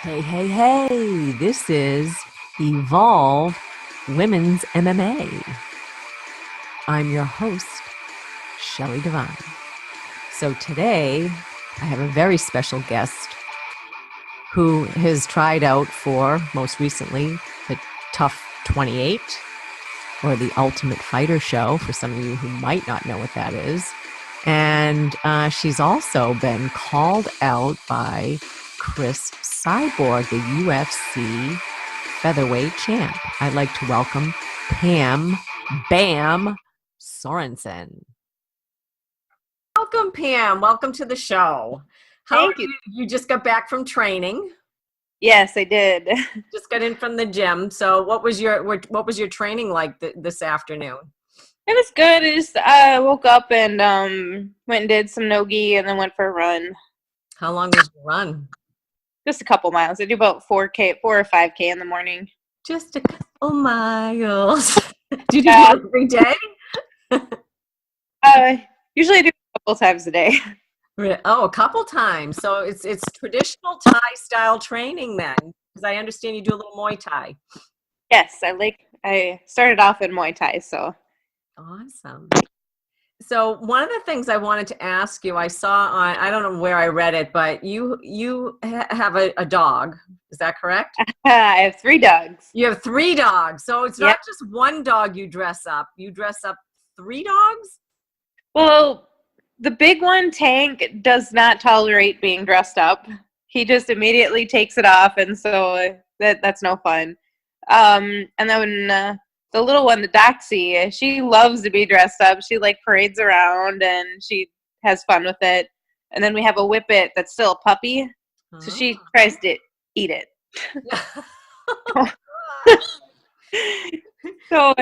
Hey, hey, hey, this is Evolve Women's MMA. I'm your host, Shelly Devine. So today, I have a very special guest who has tried out for, most recently, the TUF 28, or the Ultimate Fighter Show, for some of you who might not know what that is. And she's also been called out by Cris Cyborg, the UFC Featherweight champ. I'd like to welcome Pam Bam Sorenson. Welcome, Pam. Welcome to the show. Thank you. You just got back from training. Yes, I did. Just got in from the gym. So what was your training like this afternoon? It was good. I just woke up and went and did some no-gi and then went for a run. How long was your run? Just a couple miles. I do about 4 or 5K in the morning. Just a couple miles. Do you do it every day? Usually I do a couple times a day. Oh, a couple times. So it's traditional Thai style training then, because I understand you do a little Muay Thai. Yes, I started off in Muay Thai, so. Awesome. So one of the things I wanted to ask you, I saw on, I don't know where I read it, but you have a dog. Is that correct? I have 3 dogs. You have 3 dogs. So it's not just one dog you dress up. You dress up 3 dogs? Well, the big one, Tank, does not tolerate being dressed up. He just immediately takes it off, and so that's no fun. And then the little one, the Doxy, she loves to be dressed up. She parades around and she has fun with it. And then we have a Whippet that's still a puppy, so she tries to eat it. So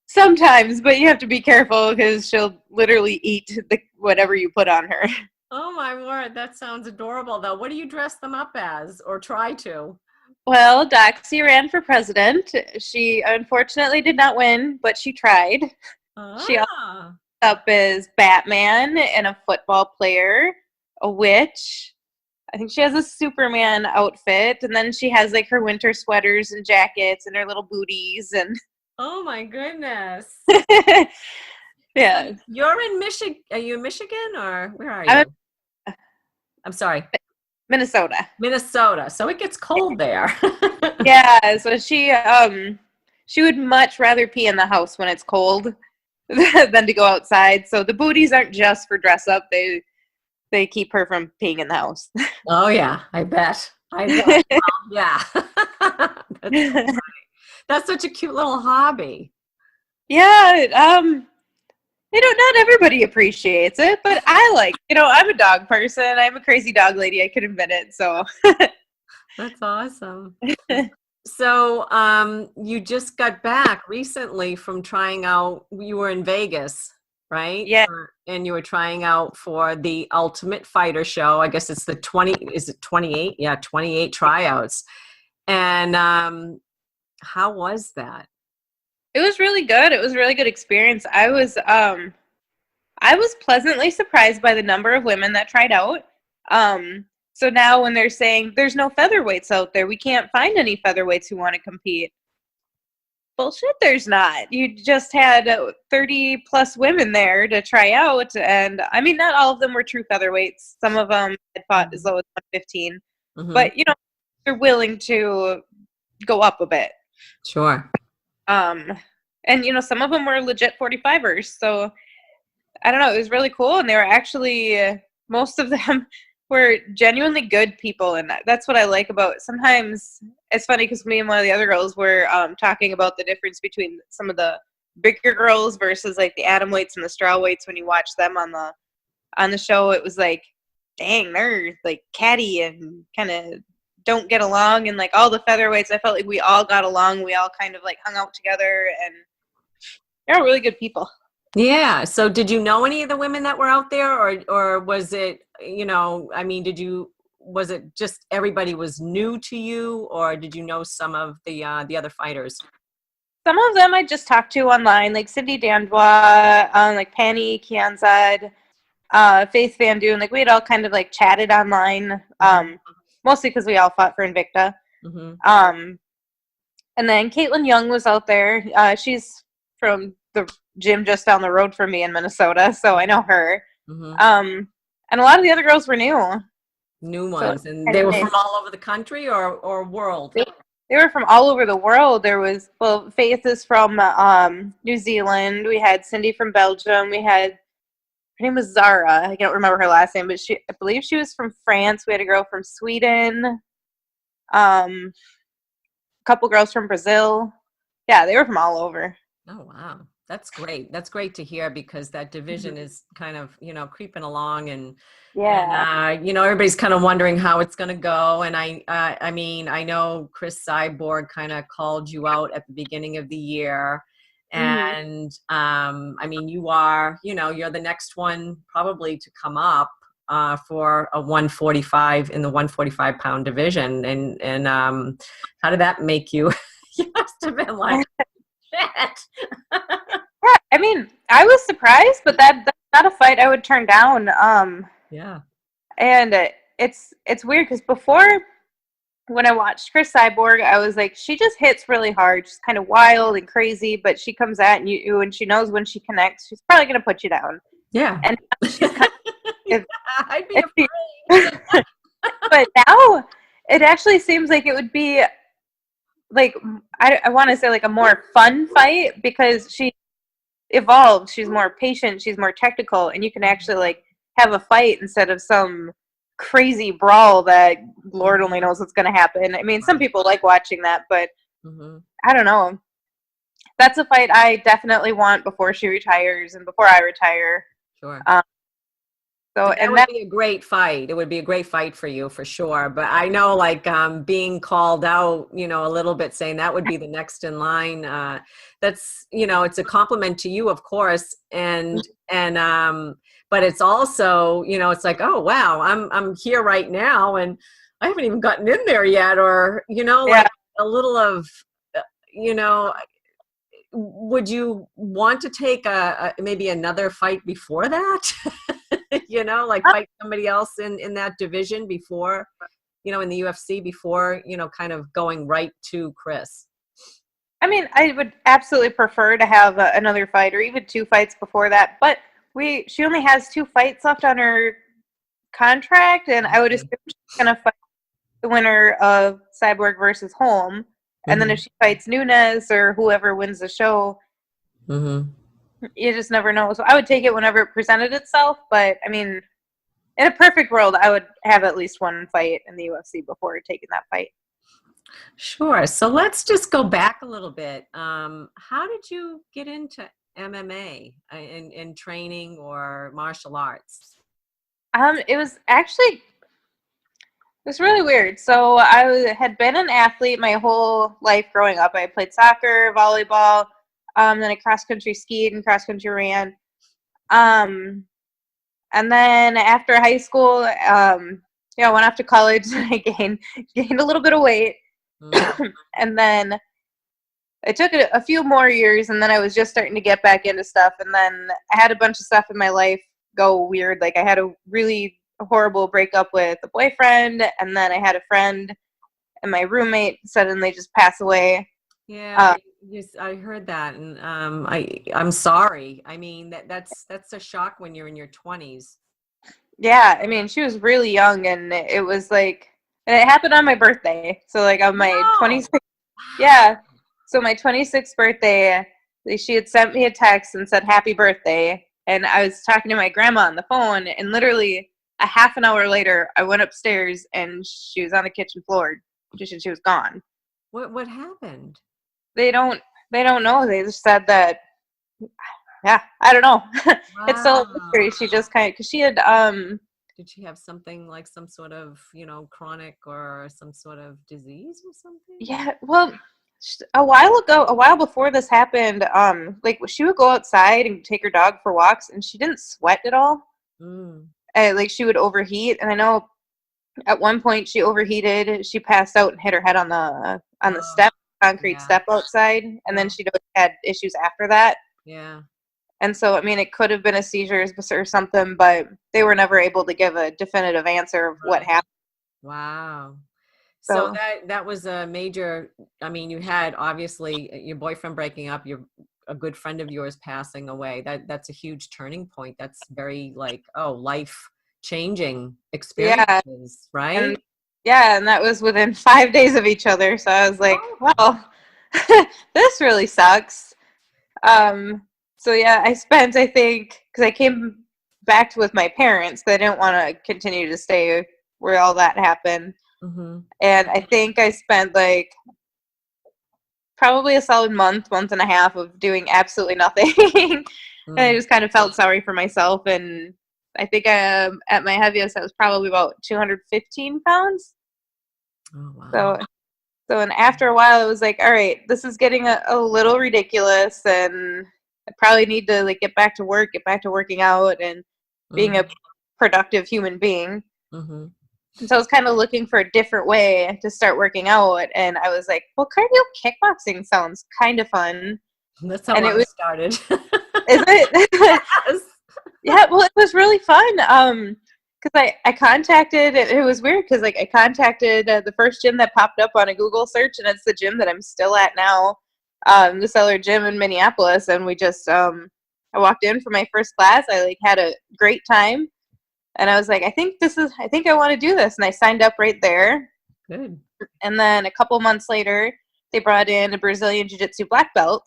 sometimes, but you have to be careful because she'll literally eat whatever you put on her. Oh my word, that sounds adorable though. What do you dress them up as or try to? Well, Doxy ran for president. She unfortunately did not win, but she tried. She also up as Batman and a football player, a witch. I think she has a Superman outfit, and then she has her winter sweaters and jackets and her little booties and. Oh my goodness. Yeah. So you're in Michigan. Are you in Michigan or where are you? I'm sorry. Minnesota. Minnesota. So it gets cold there. Yeah. So she would much rather pee in the house when it's cold than to go outside. So the booties aren't just for dress up. They keep her from peeing in the house. Oh yeah, I bet. Well, yeah. That's so funny. That's such a cute little hobby. Yeah. Not everybody appreciates it, but I I'm a dog person. I'm a crazy dog lady. I could admit it. So that's awesome. So you just got back recently from trying out. You were in Vegas, right? Yeah. And you were trying out for the Ultimate Fighter Show. I guess it's the 28? Yeah, 28 tryouts. And how was that? It was really good. It was a really good experience. I was pleasantly surprised by the number of women that tried out. So now when they're saying there's no featherweights out there, we can't find any featherweights who want to compete. Bullshit, there's not. You just had 30 plus women there to try out. And I mean, not all of them were true featherweights. Some of them had fought as low as 115. Mm-hmm. But, they're willing to go up a bit. Sure. And, some of them were legit 45ers. So I don't know. It was really cool. And they were actually, most of them were genuinely good people. And that's what I like about sometimes. It's funny because me and one of the other girls were talking about the difference between some of the bigger girls versus the atom weights and the straw weights. When you watch them on the show, it was dang, they're catty and kind of don't get along. And all the featherweights, I felt like we all got along. We all kind of hung out together, and they're really good people. Yeah. So did you know any of the women that were out there, or was it, was it just everybody was new to you, or did you know some of the other fighters? Some of them I just talked to online, like Cindy Dandois, Penny Kianzad, Faith Van Doon. We had all kind of chatted online. mostly because we all fought for Invicta. Mm-hmm. And then Caitlin Young was out there. She's from the gym just down the road from me in Minnesota, so I know her. Mm-hmm. And a lot of the other girls were New so ones, and they were from all over the country or world. They were from all over the world. There was, well, Faith is from New Zealand. We had Cindy from Belgium. We had, her name was Zara. I can't remember her last name, but I believe she was from France. We had a girl from Sweden. A couple girls from Brazil. Yeah, they were from all over. Oh, wow. That's great. That's great to hear, because that division is kind of, creeping along, and everybody's kind of wondering how it's going to go. And I mean, I know Cris Cyborg kind of called you out at the beginning of the year. And I mean, you are, you're the next one probably to come up for a 145 in the 145-pound division. And how did that make you? You must have been like, shit. Yeah, I mean, I was surprised, but that's not a fight I would turn down. Yeah. And it's weird because before, when I watched Cris Cyborg, I was like, she just hits really hard. She's kind of wild and crazy, but she comes at you, and she knows when she connects, she's probably going to put you down. Yeah. And she's kind of, I'd be afraid. but now it actually seems like it would be like, I want to say like a more fun fight, because she evolved. She's more patient. She's more technical, and you can actually like have a fight instead of some crazy brawl that Lord only knows what's going to happen. I mean, some people like watching that, but I don't know. That's a fight I definitely want before she retires and before I retire. Sure. So, that would be a great fight. It would be a great fight for you, for sure. But I know, like, being called out, a little bit, saying that would be the next in line. That's, it's a compliment to you, of course. And but it's also, it's like, oh, wow, I'm here right now, and I haven't even gotten in there yet. Or, like a little of, would you want to take maybe another fight before that? Like fight somebody else in that division before, in the UFC before, kind of going right to Cris? I mean, I would absolutely prefer to have another fight, or even 2 fights before that. But she only has 2 fights left on her contract, and I would assume she's going to fight the winner of Cyborg versus Holm. And then if she fights Nunes or whoever wins the show, you just never know. So I would take it whenever it presented itself. But I mean, in a perfect world, I would have at least 1 fight in the UFC before taking that fight. Sure. So let's just go back a little bit. How did you get into MMA in training or martial arts? It was really weird. So I had been an athlete my whole life growing up. I played soccer, volleyball, then I cross-country skied and cross-country ran. And then after high school, I went off to college, and I gained a little bit of weight. And then it took a few more years, and then I was just starting to get back into stuff. And then I had a bunch of stuff in my life go weird. Like I had a really horrible breakup with a boyfriend, and then I had a friend, and my roommate suddenly just passed away. Yeah, I heard that, and I'm sorry. I mean, that's a shock when you're in your 20s. Yeah, I mean, she was really young, and it was like, and it happened on my birthday. So like on my 26th, yeah. So my 26th birthday, she had sent me a text and said happy birthday, and I was talking to my grandma on the phone, and literally a half an hour later, I went upstairs, and she was on the kitchen floor. She was gone. What happened? They don't know. They just said that. Yeah, I don't know. Wow. It's still a mystery. She just kind of, because she had Did she have something like some sort of chronic or some sort of disease or something? Yeah, well, a while before this happened, like she would go outside and take her dog for walks, and she didn't sweat at all. Like she would overheat, and I know at one point she overheated. She passed out and hit her head on the concrete step outside, and then she had issues after that. Yeah. And so, I mean, it could have been a seizure or something, but they were never able to give a definitive answer of what happened. Wow. So So that was a major, I mean, you had obviously your boyfriend breaking up, a good friend of yours passing away. That's a huge turning point. That's very like, oh, life changing yeah, experiences, and right? yeah, and that was within 5 days of each other. So I was like, Oh, well, this really sucks. Um, so yeah, I think, because I came back with my parents, 'cause I didn't want to continue to stay where all that happened. mm-hmm. And I think I spent like probably a solid month and a half of doing absolutely nothing. And I Mm. just kind of felt sorry for myself. And I think at my heaviest, I was probably about 215 pounds. Oh, wow. So, and after a while, it was like, all right, this is getting a little ridiculous. And I probably need to like get back to work, get back to working out and being a Mm-hmm. productive human being. Mm-hmm. And so I was kind of looking for a different way to start working out. And I was like, well, cardio kickboxing sounds kind of fun. That's how And it I was, started. is it? Yes. Yeah, well, it was really fun. Because I contacted, it was weird because like I contacted the first gym that popped up on a Google search, and it's the gym that I'm still at now, the Cellar Gym in Minneapolis. And we just, I walked in for my first class. I like had a great time. And I was like, I think I want to do this. And I signed up right there. Good. And then a couple months later, they brought in a Brazilian Jiu Jitsu black belt.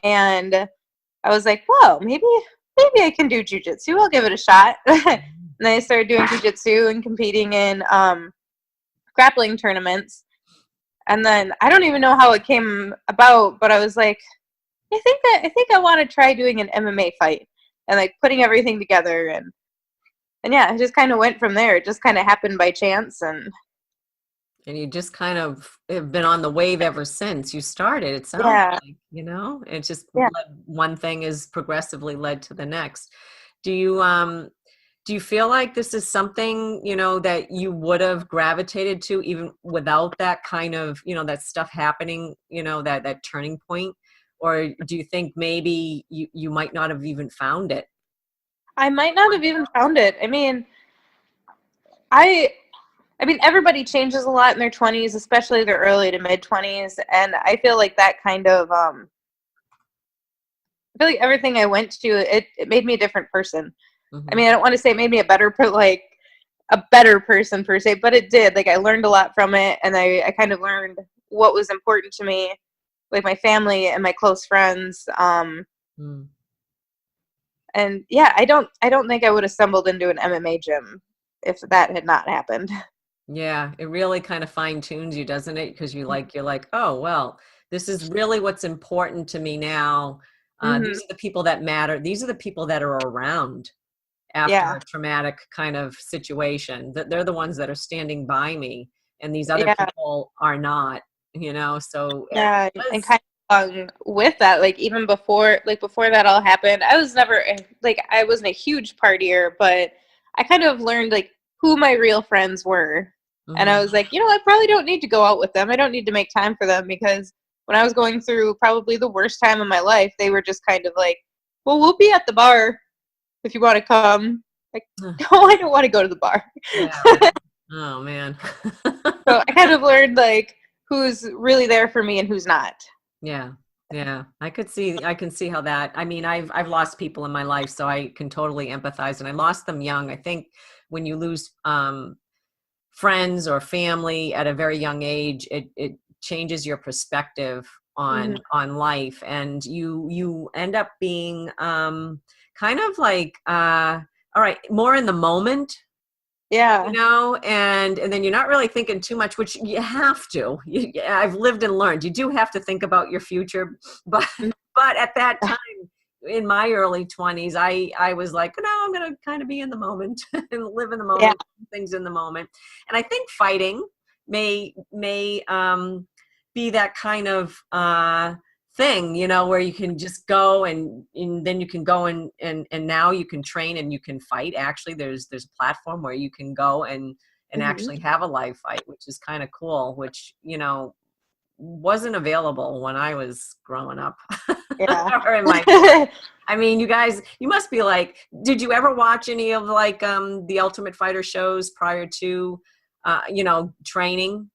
And I was like, whoa, maybe I can do Jiu Jitsu. I'll give it a shot. And then I started doing Jiu Jitsu and competing in grappling tournaments. And then I don't even know how it came about, but I was like, I think I want to try doing an MMA fight and like putting everything together. And yeah, it just kind of went from there. It just kind of happened by chance. And you just kind of have been on the wave ever since you started, it sounds Yeah, like, you know, it just yeah. one thing is progressively led to the next. Do you feel like this is something, you know, that you would have gravitated to even without that kind of, you know, that stuff happening, you know, that turning point? Or do you think maybe you might not have even found it? I might not have even found it. I I mean, everybody changes a lot in their 20s, especially their early to mid 20s, and I feel like that kind of I feel like everything I went to, it made me a different person. I Hmm. mean, I don't want to say it made me a better like a better person per se, but it did. Like I learned a lot from it, and I kind of learned what was important to me, like my family and my close friends. Mm. And yeah, I don't think I would have stumbled into an MMA gym if that had not happened. Yeah, it really kind of fine tunes you, doesn't it? Because you're like, oh, well, this is really what's important to me now. Hmm. These are the people that matter. These are the people that are around after Yeah, a traumatic kind of situation. That they're the ones that are standing by me, and these other yeah, people are not. You know, so yeah, it and was, kind of with that, like even before that all happened, I was never like I wasn't a huge partier, but I kind of learned like who my real friends were, and I mhm. was like, I probably don't need to go out with them. I don't need to make time for them because when I was going through probably the worst time of my life, they were just kind of like, well, we'll be at the bar if you want to come. Like, no, I don't want to go to the bar. Yeah, right. Oh man. So I kind of learned like who's really there for me and who's not. Yeah. Yeah. I can see how that, I mean, I've lost people in my life, so I can totally empathize, and I lost them young. I think when you lose friends or family at a very young age, it changes your perspective Hmm. on life, and you end up being kind of like all right, more in the moment, you Yeah, know, and then you're not really thinking too much, which you have to. I've lived and learned you do have to think about your future, but mm, but at that time in my early 20s, I was like, no, I'm going to kind of be in the moment and live in the yeah, moment, things in the moment. And I think fighting may be that kind of thing, you know, where you can just go and then you can go and now you can train and you can fight. Actually, there's a platform where you can go and hmm, actually have a live fight, which is kind of cool, which, you know, wasn't available when I was growing up. yeah. Or in my, I mean, you guys, you must be like, did you ever watch any of like the Ultimate Fighter shows prior to training?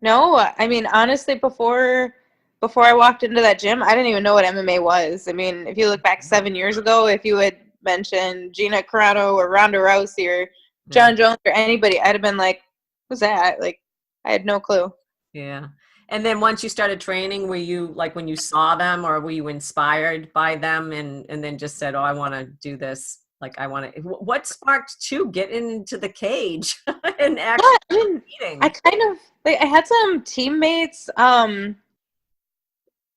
No, I mean, honestly, before I walked into that gym, I didn't even know what MMA was. I mean, if you look back 7 years ago, if you had mentioned Gina Carano or Ronda Rousey or John Jones or anybody, I'd have been like, who's that? Like, I had no clue. Yeah. And then once you started training, were you like when you saw them, or were you inspired by them and then just said, oh, I want to do this? Like, I want to, what sparked you getting into the cage and actually competing? I kind of, like, I had some teammates, I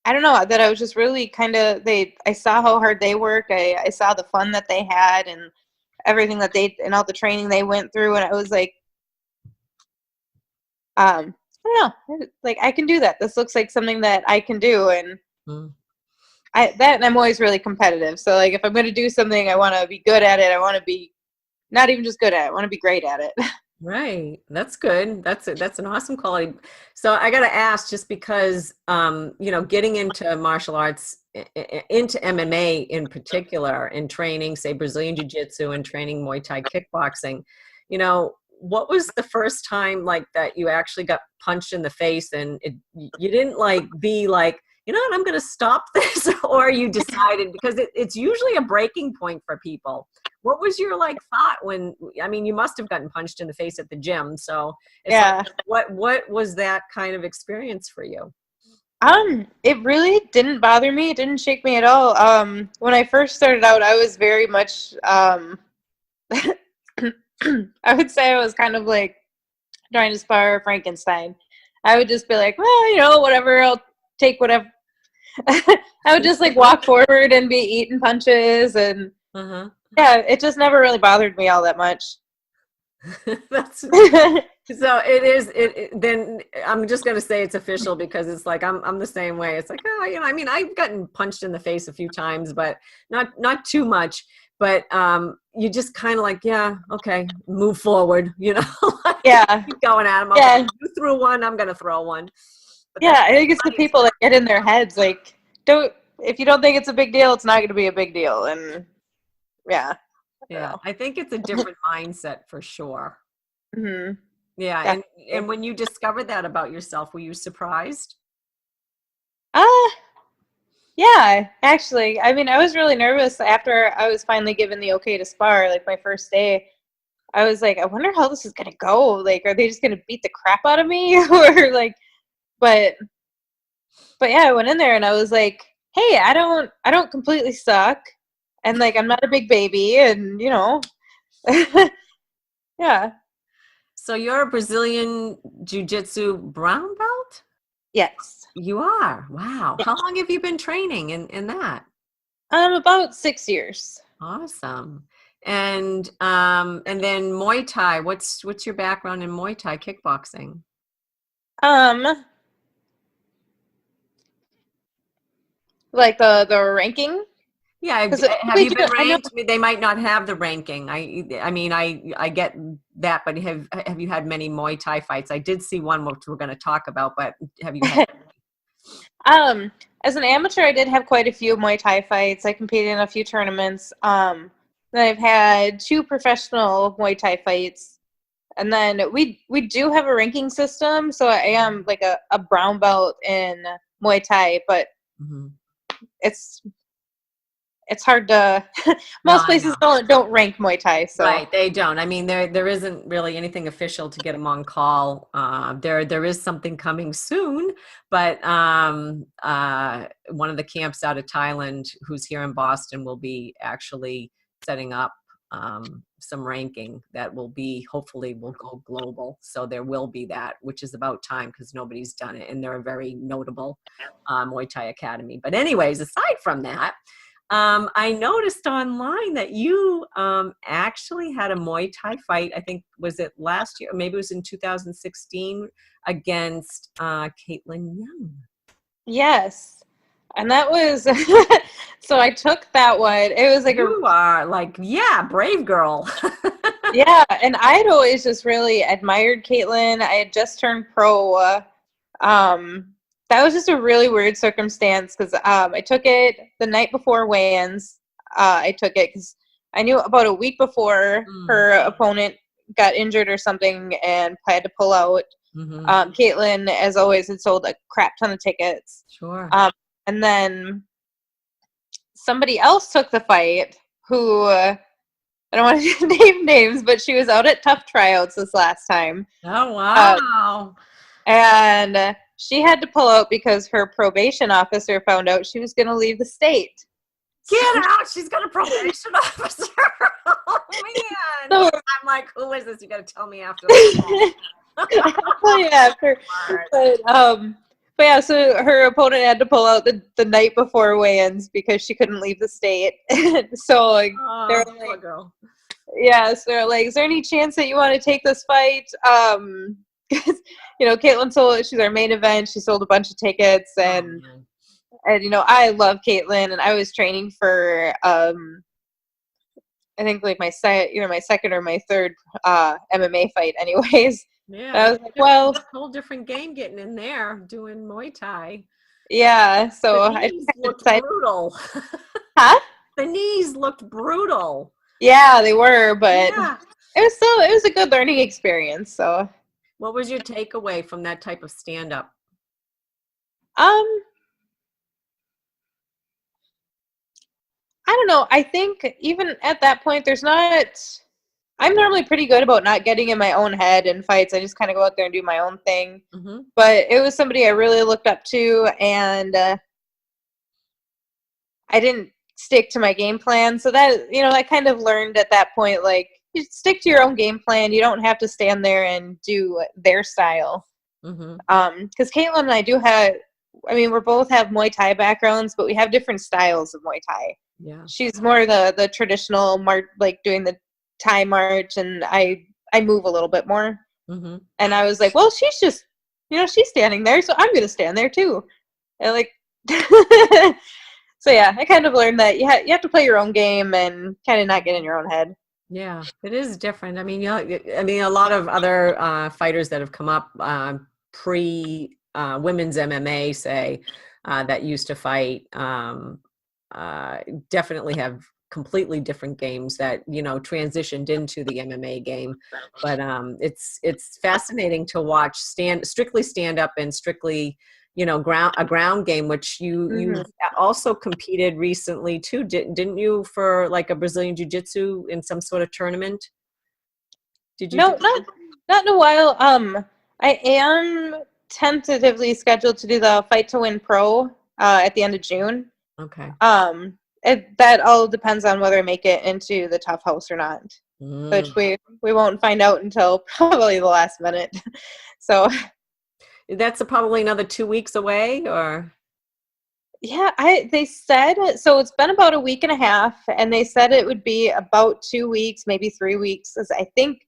don't know, that I was just really kind of, I saw how hard they worked. I saw the fun that they had and everything that and all the training they went through. And I was like, I don't know, like, I can do that. This looks like something that I can do. And and I'm always really competitive. So, like, if I'm going to do something, I want to be good at it. I want to be not even just good at it. I want to be great at it. Right. That's good. That's an awesome quality. So I got to ask, just because, getting into martial arts, into MMA in particular, and training, say, Brazilian Jiu-Jitsu and training Muay Thai kickboxing, what was the first time like that you actually got punched in the face and you didn't like be like, you know what, I'm going to stop this, or you decided, because it's usually a breaking point for people. What was your like thought when, I mean, you must have gotten punched in the face at the gym. So it's like, what was that kind of experience for you? It really didn't bother me. It didn't shake me at all. When I first started out, I was very much, I would say I was kind of like trying to spar Frankenstein. I would just be like, well, whatever, I'll take whatever. I would just like walk forward and be eating punches, and it just never really bothered me all that much. So it is. Then I'm just gonna say it's official, because it's like I'm the same way. It's like, I mean, I've gotten punched in the face a few times, but not too much. But you just kind of like, okay, move forward. Keep going at them. Okay, you threw one, I'm gonna throw one. But I think it's the people that get in their heads, like, if you don't think it's a big deal, it's not going to be a big deal. And I think it's a different mindset for sure. Mm-hmm. Yeah. And when you discovered that about yourself, were you surprised? Yeah, actually. I mean, I was really nervous after I was finally given the okay to spar. Like, my first day, I was like, I wonder how this is going to go. Like, are they just going to beat the crap out of me? Or like, but I went in there and I was like, hey, I don't completely suck. And like, I'm not a big baby, and yeah. So you're a Brazilian Jiu-Jitsu brown belt? Yes. You are? Wow. Yeah. How long have you been training in that? About 6 years. Awesome. And then Muay Thai, what's your background in Muay Thai kickboxing? Like the ranking? Yeah, have you been ranked? They might not have the ranking. I mean, I get that, but have you had many Muay Thai fights? I did see one which we're going to talk about, but have you had any? As an amateur, I did have quite a few Muay Thai fights. I competed in a few tournaments. Then I've had 2 professional Muay Thai fights. And then we do have a ranking system, so I am like a brown belt in Muay Thai, but it's hard to most places don't rank Muay Thai. So. Right, they don't. I mean, there isn't really anything official to get them on call. There is something coming soon, but one of the camps out of Thailand, who's here in Boston, will be actually setting up some ranking that hopefully will go global. So there will be that, which is about time, because nobody's done it, and they're a very notable Muay Thai academy. But anyways, aside from that, I noticed online that you actually had a Muay Thai fight. I think, was it last year? Or maybe it was in 2016 against Caitlin Young. Yes. And that was, so I took that one. It was like you are like, brave girl. Yeah, and I'd always just really admired Caitlin. I had just turned pro. That was just a really weird circumstance, because I took it the night before weigh-ins. I took it because I knew about a week before her opponent got injured or something and had to pull out. Caitlin, as always, had sold a crap ton of tickets. Sure. And then somebody else took the fight who, I don't want to name names, but she was out at TUF Tryouts this last time. Oh, wow. And she had to pull out because her probation officer found out she was going to leave the state. Get out! She's got a probation officer. Oh, man. So, I'm like, who is this? You got to tell me after the I'll yeah, after. But yeah, so her opponent had to pull out the night before weigh-ins because she couldn't leave the state. So like, they're like, girl. Yeah, so they're like, is there any chance that you want to take this fight? Caitlin sold, she's our main event. She sold a bunch of tickets, and I love Caitlin, and I was training for I think like my second or my third MMA fight, anyways. Yeah, and I was like, well, a whole different game getting in there doing Muay Thai. Yeah, so the knees looked brutal. Huh? The knees looked brutal. Yeah, they were, but it was a good learning experience. So, what was your takeaway from that type of stand-up? I don't know. I think even at that point, I'm normally pretty good about not getting in my own head in fights. I just kind of go out there and do my own thing. But it was somebody I really looked up to, and I didn't stick to my game plan. So that, I kind of learned at that point, like, you stick to your own game plan. You don't have to stand there and do their style. Because Caitlin and I we both have Muay Thai backgrounds, but we have different styles of Muay Thai. Yeah. She's more the traditional march, like doing the Thai march, and I move a little bit more. And I was like, well, she's just, she's standing there, so I'm going to stand there too. And like, so yeah, I kind of learned that you have to play your own game and kind of not get in your own head. Yeah, it is different. I mean, a lot of other fighters that have come up pre women's MMA, say, that used to fight, definitely have completely different games that transitioned into the MMA game. But it's fascinating to watch strictly stand up and strictly ground game, which you also competed recently too, didn't you, for like a Brazilian Jiu-Jitsu in some sort of tournament? Did you? No, not in a while. I am tentatively scheduled to do the Fight to Win Pro at the end of June. Okay. That all depends on whether I make it into the TUF house or not, which we won't find out until probably the last minute. So that's probably another 2 weeks away, or? Yeah, they said, so it's been about a week and a half, and they said it would be about 2 weeks, maybe 3 weeks. Because I think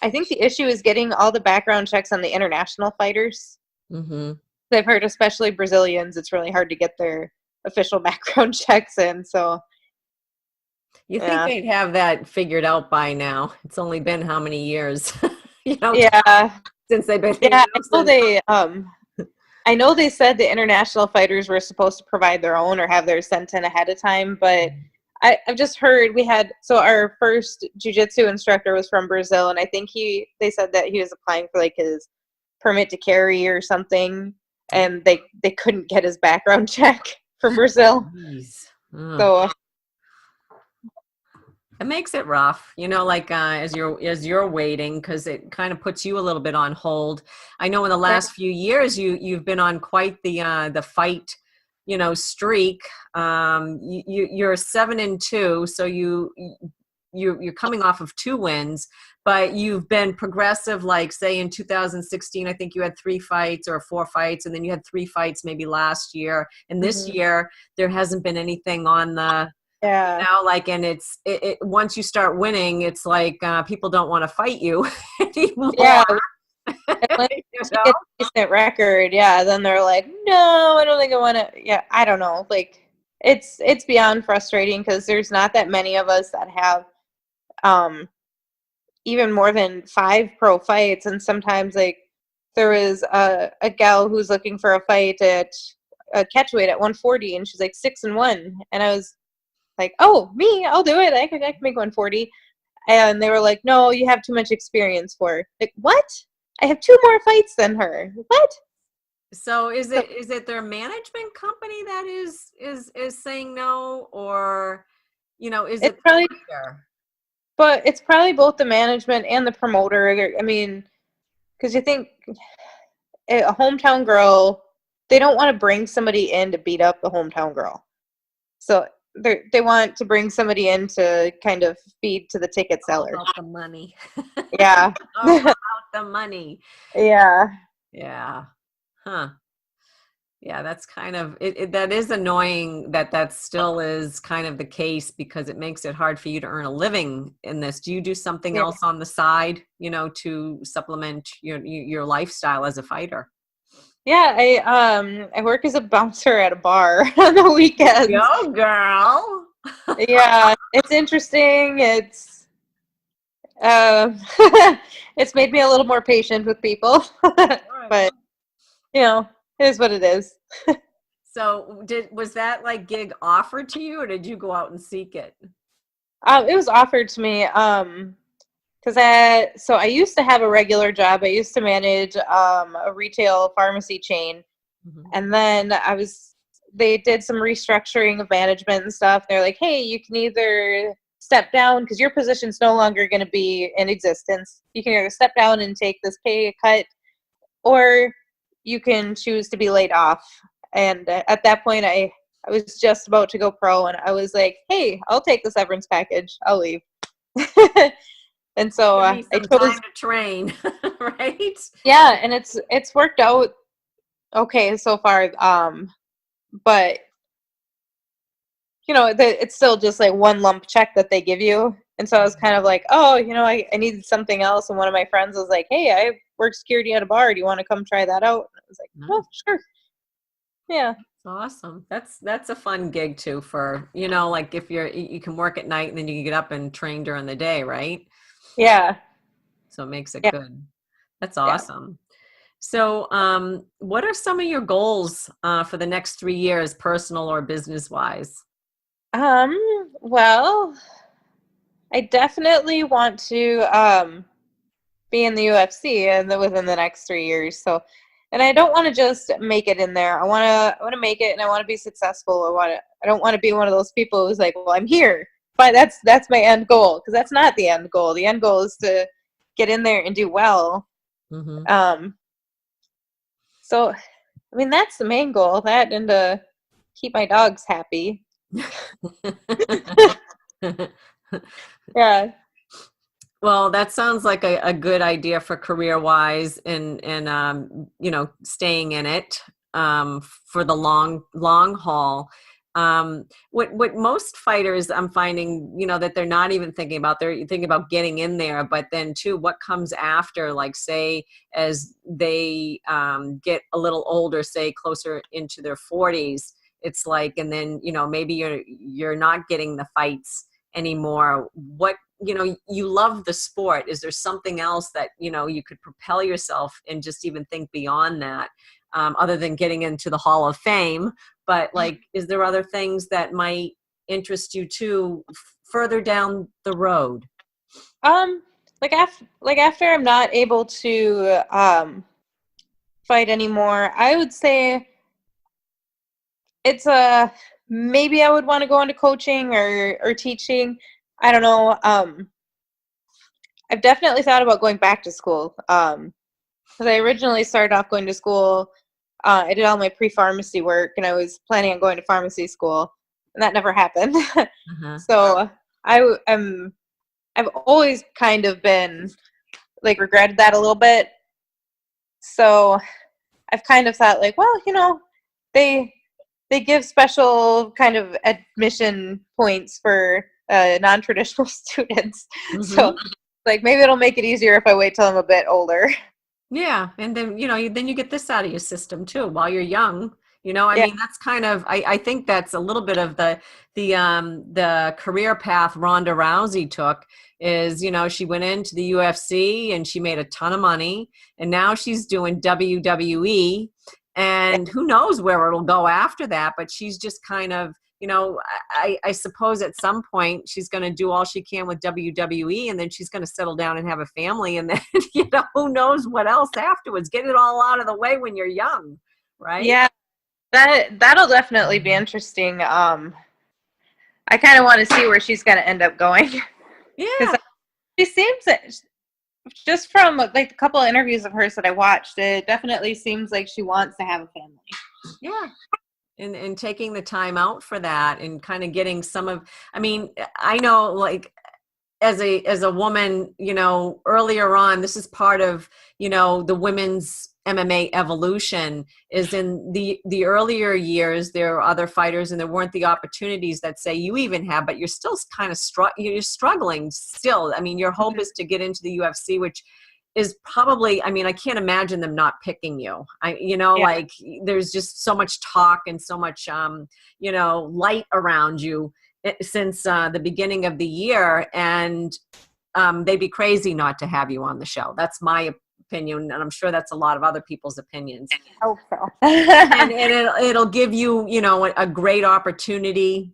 the issue is getting all the background checks on the international fighters. I've heard, especially Brazilians, it's really hard to get their official background checks in. So you think they'd have that figured out by now? It's only been how many years? Since they've been. Yeah, I know they said the international fighters were supposed to provide their own or have theirs sent in ahead of time, but I've just heard our first jiu-jitsu instructor was from Brazil, and I think they said that he was applying for like his permit to carry or something, and they couldn't get his background check from Brazil. So it makes it rough, as you're waiting, because it kind of puts you a little bit on hold. I know in the last few years you've been on quite the fight, streak. You're 7-2, so you're coming off of 2 wins, but you've been progressive. Like say in 2016, I think you had 3 fights or 4 fights, and then you had 3 fights maybe last year. And this year there hasn't been anything on the. Now, and it's once you start winning, it's like people don't want to fight you anymore. Yeah. Once you get a decent record, then they're like, no, I don't think I want to. Yeah, I don't know. Like, it's beyond frustrating because there's not that many of us that have even more than 5 pro fights, and sometimes like there was a gal who's looking for a fight at a catchweight at 140, and she's like 6-1, and I was like, oh, me, I'll do it. I can make 140. And they were like, no, you have too much experience for her. Like, what? I have 2 more fights than her. What? So is it their management company that is saying no, or is It's it probably, fair? but it's probably both the management and the promoter. I mean, because you think a hometown girl, they don't want to bring somebody in to beat up the hometown girl. So they want to bring somebody in to kind of feed to the ticket All seller. about the money. Yeah. All about the money. Yeah. Yeah. Huh. Yeah, that's kind of that is annoying that still is kind of the case, because it makes it hard for you to earn a living in this. Do you do something Yeah. else on the side, to supplement your lifestyle as a fighter? Yeah, I work as a bouncer at a bar on the weekends. Go girl. Yeah, it's interesting. It's it's made me a little more patient with people. But it is what it is. So was that like gig offered to you, or did you go out and seek it? It was offered to me because I used to have a regular job. I used to manage a retail pharmacy chain, and then they did some restructuring of management and stuff. They're like, hey, you can either step down because your position's no longer going to be in existence. You can either step down and take this pay cut, or you can choose to be laid off. And at that point, I was just about to go pro, and I was like, hey, I'll take the severance package. I'll leave. And so Give me I some chose time to train, right? Yeah, and it's worked out okay so far. But it's still just like one lump check that they give you. And so I was kind of like, oh, I needed something else. And one of my friends was like, hey, I work security at a bar. Do you want to come try that out? And I was like, oh, sure. Yeah. Awesome. That's a fun gig too, for, like if you can work at night and then you can get up and train during the day, right? Yeah. So it makes it Yeah. good. That's awesome. So, what are some of your goals for the next 3 years, personal or business wise? Well, I definitely want to be in the UFC within the next 3 years. So, and I don't want to just make it in there. I want to make it, and I want to be successful. I don't want to be one of those people who's like, well, I'm here, but that's my end goal, because that's not the end goal. The end goal is to get in there and do well. So, I mean, that's the main goal. That, and to keep my dogs happy. Yeah. Well, that sounds like a good idea for career wise, and staying in it for the long haul. What most fighters, I'm finding, that they're not even thinking about, they're thinking about getting in there, but then too, what comes after, like say, as they get a little older, say closer into their 40s, it's like, and then, maybe you're not getting the fights anymore. What, you love the sport. Is there something else that, you could propel yourself and just even think beyond that, other than getting into the Hall of Fame? But like, is there other things that might interest you too further down the road? Like after I'm not able to fight anymore, I would say it's maybe I would want to go into coaching or teaching. I don't know. I've definitely thought about going back to school. Because I originally started off going to school. I did all my pre-pharmacy work, and I was planning on going to pharmacy school, and that never happened. So I've always kind of been like regretted that a little bit. So I've kind of thought like, well, they give special kind of admission points for non-traditional students. So like maybe it'll make it easier if I wait till I'm a bit older. Yeah. And then, then you get this out of your system too while you're young. I mean, that's kind of, I think that's a little bit of the career path Ronda Rousey took is, she went into the UFC and she made a ton of money, and now she's doing WWE, and who knows where it'll go after that, but she's just kind of, you know, I suppose at some point she's going to do all she can with WWE, and then she's going to settle down and have a family, and then, you know, who knows what else afterwards. Get it all out of the way when you're young, right? Yeah, that'll definitely be interesting. I kind of want to see where she's going to end up going. Yeah. Because she seems, just from like a couple of interviews of hers that I watched, it definitely seems like she wants to have a family. Yeah. And taking the time out for that, and kind of getting some of, I mean, I know, like, as a woman, you know, earlier on, this is part of, you know, the women's MMA evolution, is in the earlier years, there are other fighters and there weren't the opportunities that say you even have, but you're still kind of you're struggling still. I mean, your hope is to get into the UFC, which is probably, I mean, I can't imagine them not picking you. Like, there's just so much talk and so much, you know, light around you since the beginning of the year. And they'd be crazy not to have you on the show. That's my opinion. And I'm sure that's a lot of other people's opinions. I hope so. and it'll give you, you know, a great opportunity,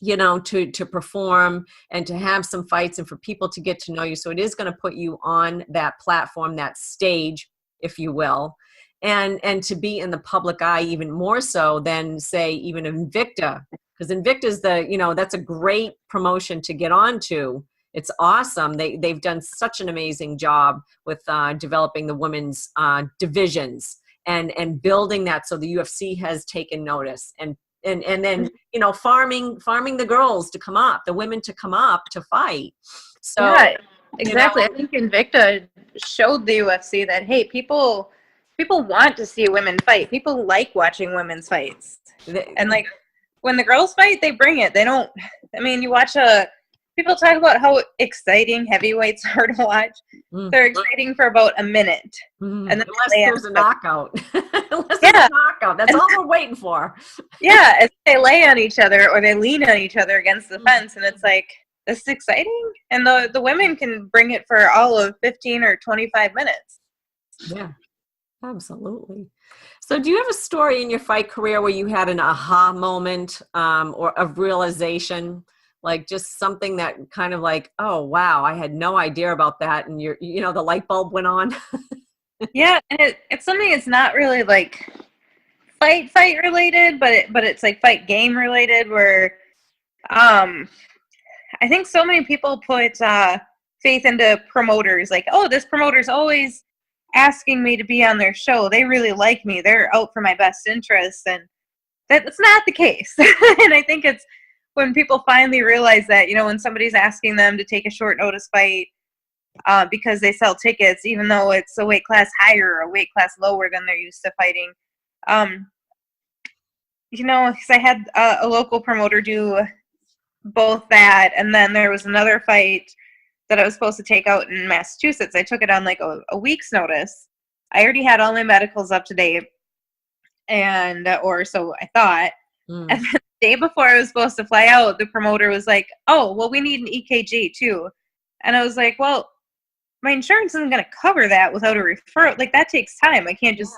you know, to perform and to have some fights and for people to get to know you. So it is going to put you on that platform, that stage, if you will, and to be in the public eye even more so than, say, even Invicta, because Invicta's that's a great promotion to get onto. It's awesome. They've done such an amazing job with developing the women's divisions and building that. So the UFC has taken notice, and then, you know, farming the girls to come up, the women to come up to fight. So yeah, exactly. You know, I think Invicta showed the UFC that, hey, people want to see women fight. People like watching women's fights. And like, when the girls fight, they bring it. They don't, I mean, you watch people talk about how exciting heavyweights are to watch. They're exciting for about a minute. And then unless there's a knockout. Unless Yeah. there's a knockout. That's all we're waiting for. Yeah, as they lay on each other or they lean on each other against the fence, and it's like, this is exciting. And the women can bring it for all of 15 or 25 minutes. Yeah, absolutely. So do you have a story in your fight career where you had an aha moment or a realization, like just something that kind of like, oh, wow, I had no idea about that, and you know, the light bulb went on? Yeah, and it's something that's not really like fight related, but it's like fight game related, where I think so many people put faith into promoters, like, oh, this promoter's always asking me to be on their show. They really like me. They're out for my best interests, and that's not the case. And I think it's when people finally realize that, you know, when somebody's asking them to take a short notice fight because they sell tickets, even though it's a weight class higher or a weight class lower than they're used to fighting. You know, because I had a local promoter do both that, and then there was another fight that I was supposed to take out in Massachusetts. I took it on like a week's notice. I already had all my medicals up to date, or so I thought. And then the day before I was supposed to fly out, the promoter was like, oh, well, we need an EKG too. And I was like, well, my insurance isn't going to cover that without a referral. Like, that takes time. I can't just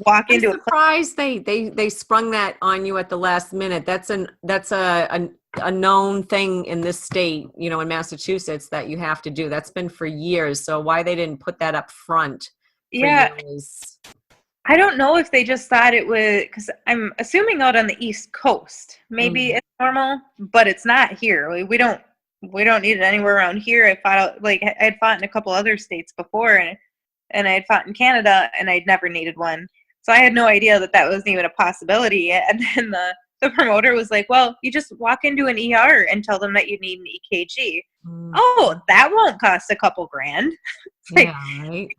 walk into I'm surprised they sprung that on you at the last minute. That's a known thing in this state, you know, in Massachusetts, that you have to do. That's been for years. So why they didn't put that up front? Yeah. I don't know if they just thought it was, because I'm assuming out on the East Coast, maybe it's normal, but it's not here. We don't need it anywhere around here. I'd fought in a couple other states before, and I had fought in Canada, and I'd never needed one. So I had no idea that wasn't even a possibility. And then the promoter was like, well, you just walk into an ER and tell them that you need an EKG. Oh, that won't cost a couple grand. Yeah, right.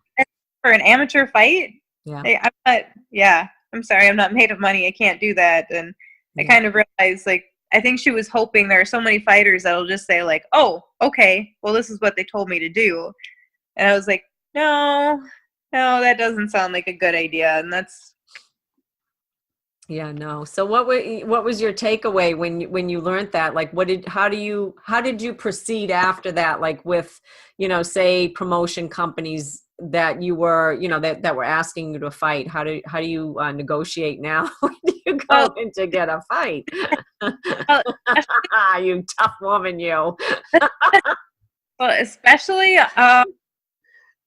For an amateur fight? Yeah. I'm sorry, I'm not made of money. I can't do that. And I kind of realized, like, I think she was hoping there are so many fighters that'll just say, like, oh, okay, well, this is what they told me to do. And I was like, no, that doesn't sound like a good idea. And that's... Yeah, no. So what was your takeaway when you learned that? Like, how did you proceed after that? Like, with, you know, say promotion companies that you were, you know, that were asking you to fight. How do you negotiate now? you go in to get a fight. well, You tough woman, you. well, especially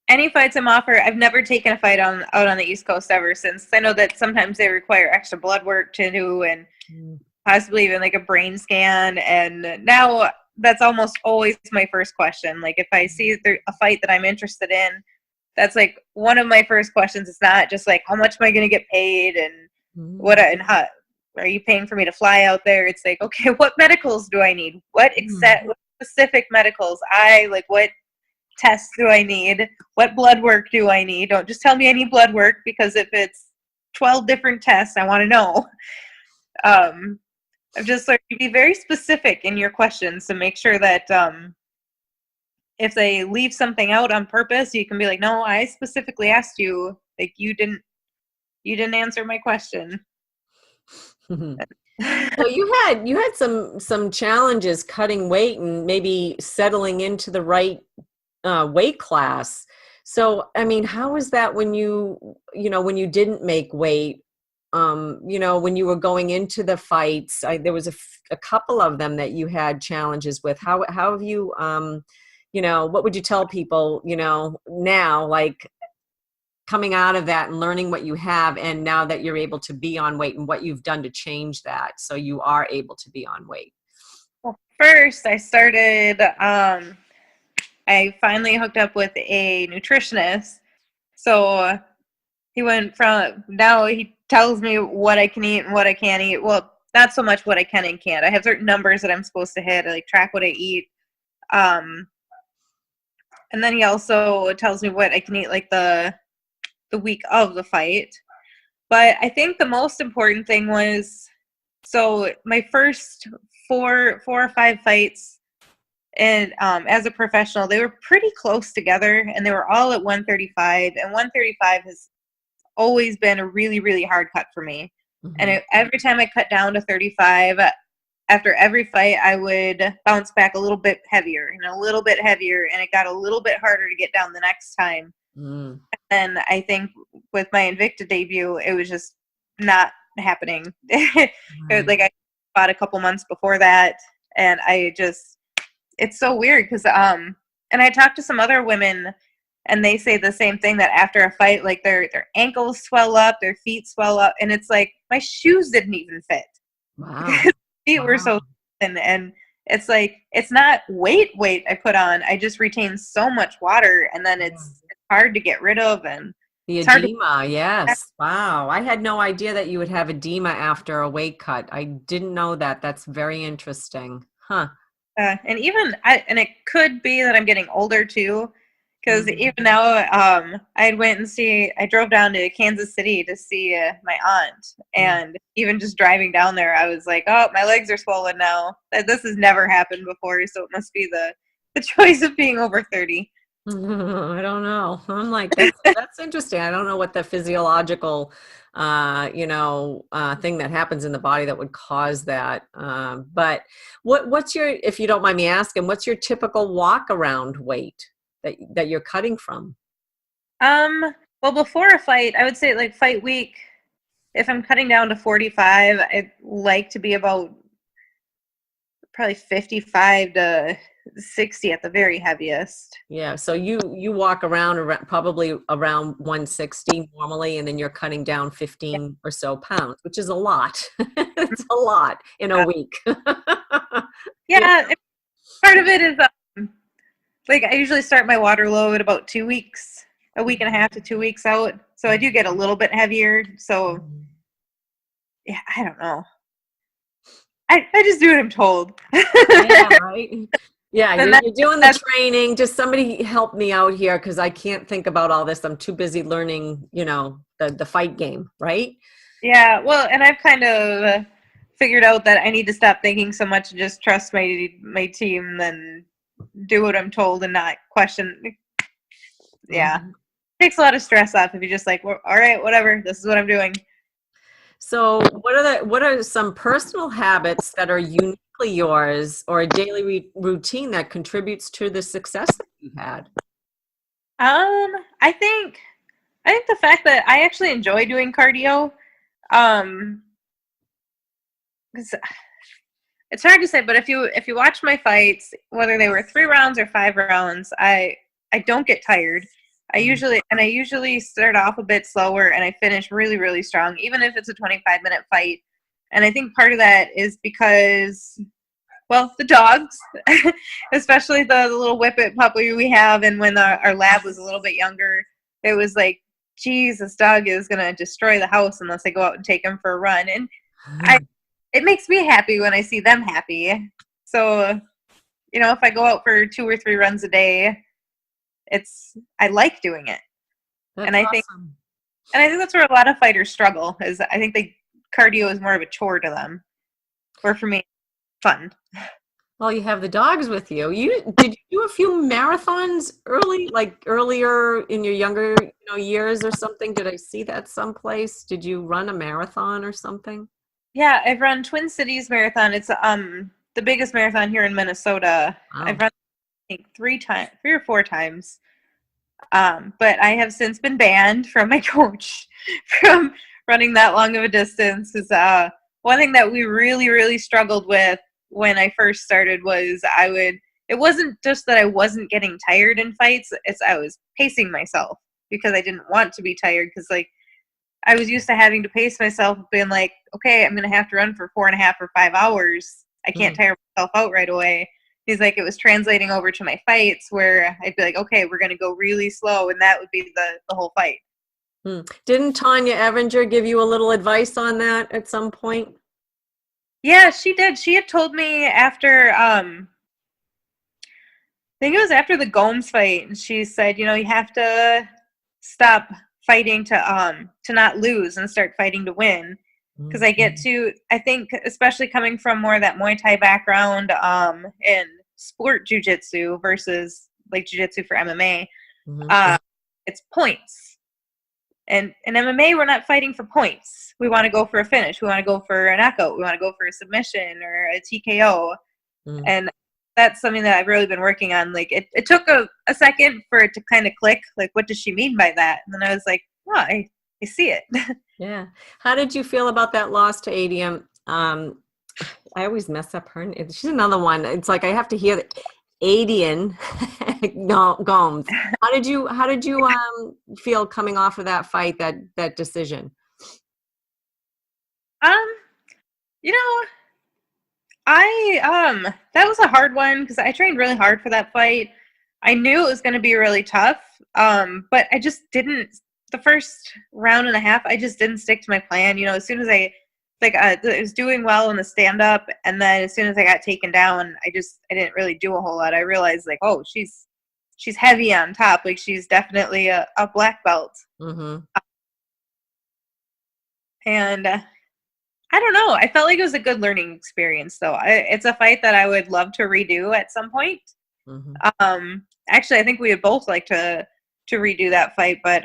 any fights I'm offered, I've never taken a fight out on the East Coast ever since. I know that sometimes they require extra blood work to do and possibly even like a brain scan. And now that's almost always my first question. Like if I see a fight that I'm interested in, that's like one of my first questions. It's not just like, how much am I going to get paid and what and how are you paying for me to fly out there? It's like, okay, what medicals do I need? What specific medicals? What tests do I need? What blood work do I need? Don't just tell me I need blood work, because if it's 12 different tests, I want to know. I've just learned to be very specific in your questions to make sure that if they leave something out on purpose, you can be like, no, I specifically asked you, like you didn't answer my question. Well, you had some challenges cutting weight and maybe settling into the right weight class. So, I mean, how was that when when you didn't make weight? When you were going into the fights, there was a couple of them that you had challenges with. How have you, what would you tell people, now, like coming out of that and learning what you have, and now that you're able to be on weight and what you've done to change that so you are able to be on weight? Well, first I started, I finally hooked up with a nutritionist. So he went from, now he tells me what I can eat and what I can't eat. Well, not so much what I can and can't. I have certain numbers that I'm supposed to hit. I like track what I eat. And then he also tells me what I can eat like the week of the fight. But I think the most important thing was, so my first four or five fights, and as a professional, they were pretty close together, and they were all at 135. And 135 has always been a really, really hard cut for me. Mm-hmm. And every time I cut down to 35, after every fight, I would bounce back a little bit heavier and a little bit heavier, and it got a little bit harder to get down the next time. Mm. And I think with my Invicta debut, it was just not happening. Right. Like I fought a couple months before that, and it's so weird because and I talked to some other women, and they say the same thing, that after a fight, like their ankles swell up, their feet swell up, and it's like my shoes didn't even fit. Wow. Feet were so thin, and it's like it's not weight I put on. I just retain so much water, and then it's hard to get rid of. And the edema, yes. Wow. I had no idea that you would have edema after a weight cut. I didn't know that. That's very interesting. Huh. And even and it could be that I'm getting older too, because even now, I drove down to Kansas City to see my aunt, and even just driving down there, I was like, oh, my legs are swollen now. This has never happened before, so it must be the choice of being over 30. I don't know. I'm like, that's interesting. I don't know what the physiological, thing that happens in the body that would cause that. But what's your, if you don't mind me asking, what's your typical walk around weight that you're cutting from? Well, before a fight, I would say like fight week, if I'm cutting down to 45, I'd like to be about probably 55 to 60 at the very heaviest. Yeah. So you walk around probably around 160 normally, and then you're cutting down 15 or so pounds, which is a lot. It's a lot in a week. Yeah. Part of it is like I usually start my water load about 2 weeks, a week and a half to 2 weeks out. So I do get a little bit heavier. So yeah, I don't know. I just do what I'm told. Yeah, right. Yeah, you're doing the training. Just somebody help me out here, because I can't think about all this. I'm too busy learning, the fight game, right? Yeah, well, and I've kind of figured out that I need to stop thinking so much and just trust my team and do what I'm told and not question. Yeah, it takes a lot of stress off if you're just like, well, all right, whatever, this is what I'm doing. So what are some personal habits that are uniquely yours, or a daily routine that contributes to the success that you've had? I think the fact that I actually enjoy doing cardio. 'cause it's hard to say, but if you watch my fights, whether they were 3 rounds or 5 rounds, I don't get tired. I usually start off a bit slower and I finish really, really strong, even if it's a 25-minute fight. And I think part of that is because, well, the dogs, especially the little whippet puppy we have, and when our lab was a little bit younger, it was like, geez, this dog is going to destroy the house unless I go out and take him for a run. And it makes me happy when I see them happy. So, if I go out for 2 or 3 runs a day, I like doing it. That's and I think that's where a lot of fighters struggle, is I think cardio is more of a chore to them. Where for me, fun. Well, you have the dogs with you. Did you do a few marathons earlier in your younger years or something? Did I see that someplace? Did you run a marathon or something? Yeah, I've run Twin Cities Marathon. It's the biggest marathon here in Minnesota. Wow. I've run, I think, 3 or 4 times. But I have since been banned from my coach from running that long of a distance. Because one thing that we really, really struggled with when I first started was it wasn't just that I wasn't getting tired in fights, I was pacing myself because I didn't want to be tired, because I was used to having to pace myself, being like, okay, I'm going to have to run for 4.5 or 5 hours. I can't tire myself out right away. He's like, it was translating over to my fights where I'd be like, okay, we're going to go really slow, and that would be the whole fight. Didn't Tanya Evinger give you a little advice on that at some point? Yeah, she did. She had told me after, I think it was after the Gomes fight, and she said, you have to stop fighting to not lose and start fighting to win. Because I think, especially coming from more of that Muay Thai background in sport jiu-jitsu versus like jiu-jitsu for MMA, it's points. And in MMA, we're not fighting for points. We want to go for a finish. We want to go for a knockout. We want to go for a submission or a TKO. And that's something that I've really been working on. Like, it took a second for it to kind of click. Like, what does she mean by that? And then I was like, oh, I see it. Yeah. How did you feel about that loss to Adium? I always mess up her name. She's another one. It's like I have to hear Adian Gomes. How did you feel coming off of that fight, that decision? That was a hard one because I trained really hard for that fight. I knew it was going to be really tough, but I just didn't. The first round and a half, I just didn't stick to my plan. As soon as I was doing well in the stand-up, and then as soon as I got taken down, I didn't really do a whole lot. I realized, like, oh, she's heavy on top. Like, she's definitely a black belt. And I don't know. I felt like it was a good learning experience, though. It's a fight that I would love to redo at some point. Actually, I think we would both like to redo that fight, but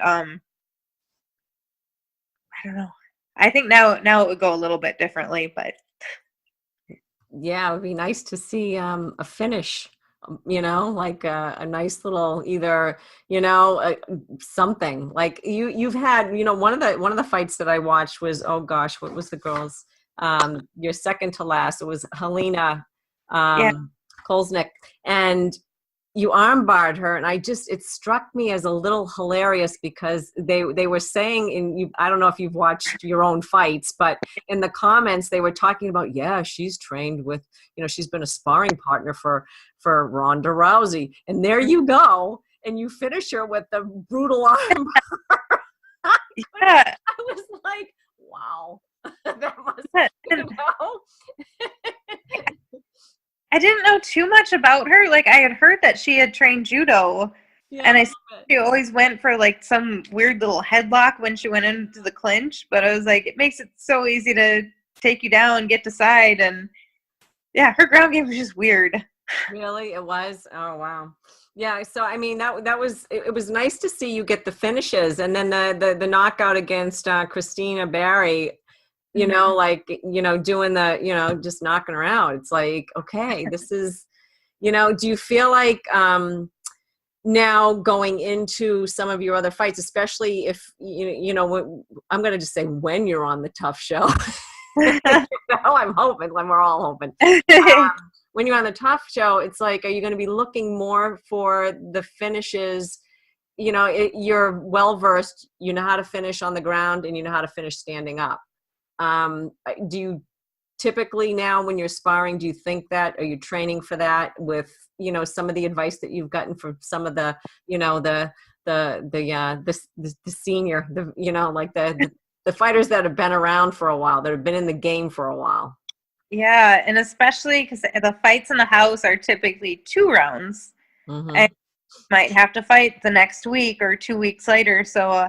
I don't know. I think now it would go a little bit differently, but yeah, it would be nice to see a finish. Like a nice little either something like you've had. One of the fights that I watched was, oh gosh, what was the girls? Your second to last. It was Helena Kolsnik, and you armbarred her, and it struck me as a little hilarious because they were saying, I don't know if you've watched your own fights, but in the comments they were talking about, yeah, she's trained with, she's been a sparring partner for Ronda Rousey, and there you go, and you finish her with the brutal armbar. Yeah. I was like, wow, that must I didn't know too much about her. Like, I had heard that she had trained judo, and she always went for like some weird little headlock when she went into the clinch. But I was like, it makes it so easy to take you down, get to side, and yeah, her ground game was just weird. Really, it was. Oh wow, yeah. So I mean, that was it was nice to see you get the finishes, and then the knockout against Christina Barry. Doing the, just knocking her out. It's like, okay, this is, do you feel like now going into some of your other fights, especially if, I'm going to just say when you're on the TUF show, I'm hoping, when we're all hoping. When you're on the TUF show, it's like, are you going to be looking more for the finishes? You know, you're well-versed, you know how to finish on the ground and you know how to finish standing up. Do you typically now when you're sparring, do you think that, are you training for that with, you know, some of the advice that you've gotten from some of the, you know, the senior, you know, like the fighters that have been around for a while, that have been in the game for a while? Yeah, and especially because the fights in the house are typically 2 rounds. Mm-hmm. And you might have to fight the next week or 2 weeks later. So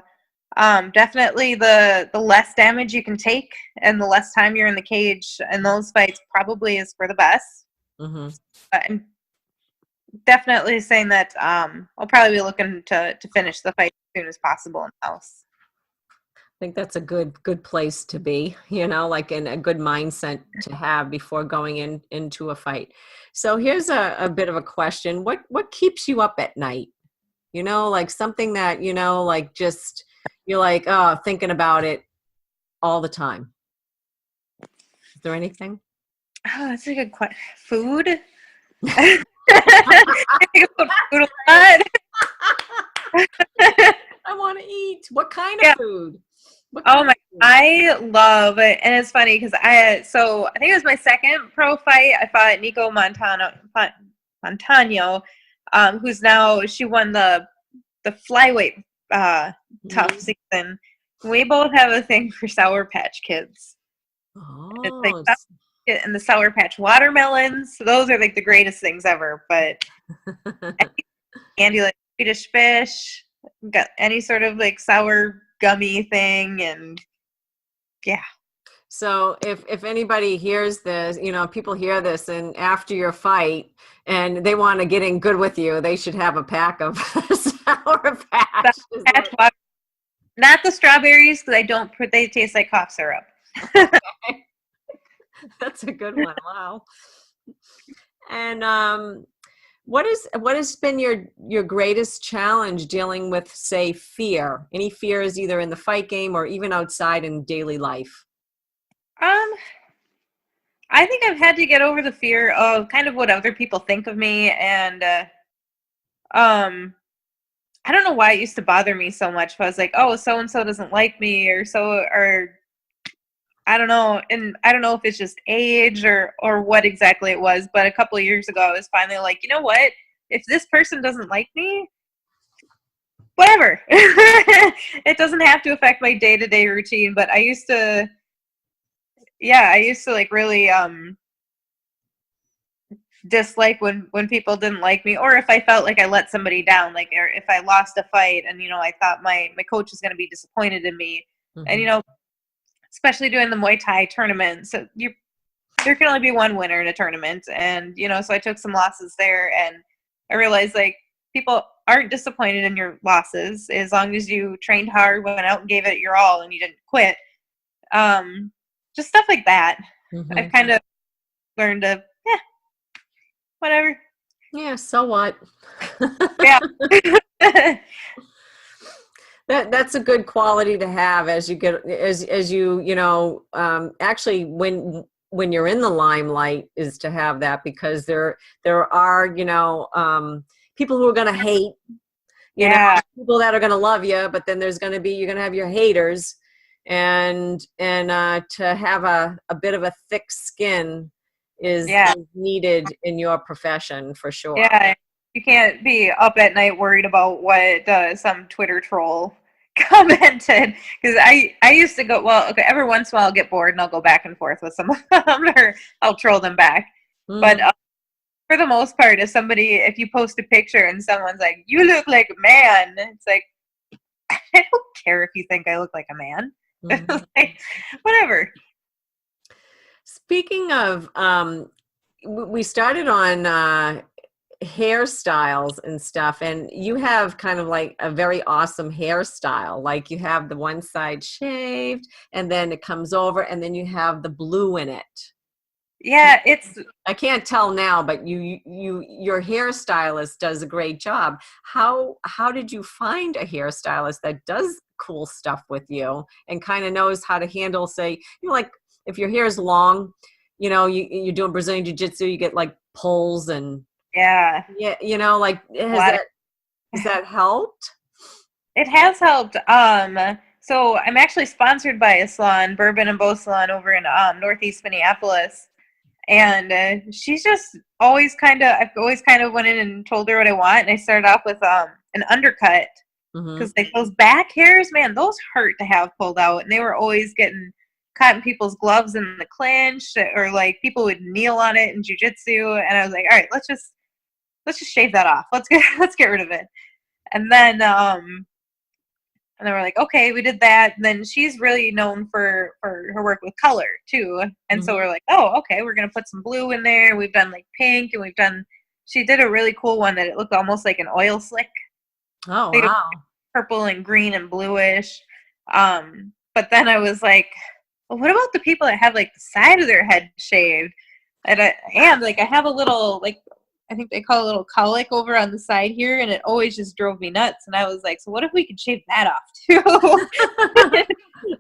definitely the less damage you can take and the less time you're in the cage in those fights probably is for the best. Mm-hmm. I'm definitely saying that I'll probably be looking to finish the fight as soon as possible in the house. I think that's a good place to be, you know, like in a good mindset to have before going into a fight. So here's a bit of a question. What keeps you up at night? You know, like something that, you know, like just, you're like, oh, thinking about it all the time. Is there anything? Oh, that's a good question. Food? I think about food a lot. I want to eat. What kind of food? Oh my! I love it, and it's funny because I think it was my second pro fight. I fought Nico Montano, who's now, she won the flyweight TUF season. We both have a thing for Sour Patch Kids. Oh, it's like and the Sour Patch watermelons. Those are like the greatest things ever. But candy, like Swedish fish, got any sort of like sour gummy thing, and yeah. So if anybody hears this, you know, people hear this and after your fight and they want to get in good with you, they should have a pack of Sour Patch. Not the strawberries, because they taste like cough syrup. Okay. That's a good one. Wow. And what has been your greatest challenge dealing with, say, fear? Any fears either in the fight game or even outside in daily life? I think I've had to get over the fear of kind of what other people think of me, and I don't know why it used to bother me so much. But I was like, oh, so and so doesn't like me, or I don't know, and I don't know if it's just age or what exactly it was, but a couple of years ago, I was finally like, you know what? If this person doesn't like me, whatever. It doesn't have to affect my day-to-day routine, but I used to like really dislike when people didn't like me, or if I felt like I let somebody down, like, or if I lost a fight and, you know, I thought my coach was going to be disappointed in me. Mm-hmm. And, you know, especially doing the Muay Thai tournament. So there can only be one winner in a tournament. And, you know, so I took some losses there, and I realized, like, people aren't disappointed in your losses as long as you trained hard, went out and gave it your all, and you didn't quit. Just stuff like that. Mm-hmm. I've kind of learned to, whatever. Yeah, so what? Yeah. That's a good quality to have as you get, as you know, actually when you're in the limelight, is to have that, because there are, you know, people who are going to hate, you know, people that are going to love you, but then you're going to have your haters, and to have a bit of a thick skin is needed in your profession, for sure. Yeah. You can't be up at night worried about what some Twitter troll commented, because I used to go, well, okay, every once in a while I'll get bored and I'll go back and forth with some of them, or I'll troll them back. Mm. But for the most part, if you post a picture and someone's like, you look like a man, it's like, I don't care if you think I look like a man. Mm. Like, whatever. Speaking of, we started on hairstyles and stuff, and you have kind of like a very awesome hairstyle. Like, you have the one side shaved and then it comes over, and then you have the blue in it. Yeah, I can't tell now, but your hairstylist does a great job. How did you find a hairstylist that does cool stuff with you and kind of knows how to handle, say, you know, like, if your hair is long, you know, you're doing Brazilian Jiu-Jitsu, you get like pulls and Yeah. yeah, you know, like has that helped? It has helped. So I'm actually sponsored by a salon, Bourbon and Bow Salon, over in Northeast Minneapolis, and she's just always I've always kind of went in and told her what I want, and I started off with an undercut because like those back hairs, man, those hurt to have pulled out, and they were always getting caught in people's gloves in the clinch, or like people would kneel on it in jiu-jitsu, and I was like, all right, let's just shave that off. Let's get rid of it. And then we're like, okay, we did that. And then she's really known for her work with color too. And so we're like, oh, okay, we're gonna put some blue in there. We've done like pink, and she did a really cool one that it looked almost like an oil slick. Oh wow. Purple and green and bluish. But then I was like, well, what about the people that have like the side of their head shaved? And like I have a little, like, I think they call it a little colic over on the side here, and it always just drove me nuts. And I was like, so what if we could shave that off too?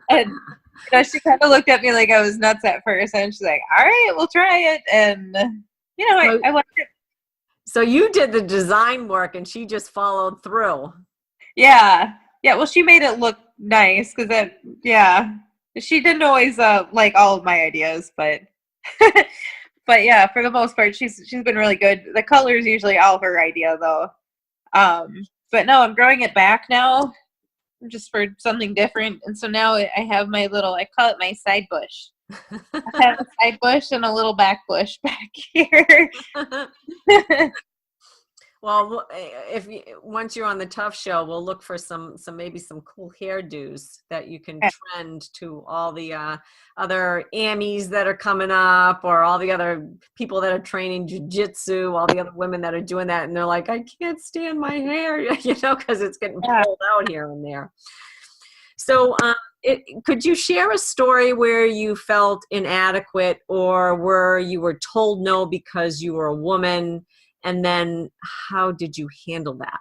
And you know, she kind of looked at me like I was nuts at first, and she's like, all right, we'll try it. And you know, I liked it. So you did the design work, and she just followed through. Yeah. Well, she made it look nice because she didn't always like all of my ideas, but. But yeah, for the most part, she's been really good. The color is usually all her idea, though. But no, I'm growing it back now, just for something different. And so now I have my little, I call it my side bush. I have a side bush and a little back bush back here. Well, once you're on the TUF show, we'll look for maybe some cool hairdos that you can trend to all the other AMIs that are coming up, or all the other people that are training jiu-jitsu, all the other women that are doing that, and they're like, I can't stand my hair, you know, because it's getting pulled out here and there. So could you share a story where you felt inadequate, or where you were told no because you were a woman? And then how did you handle that?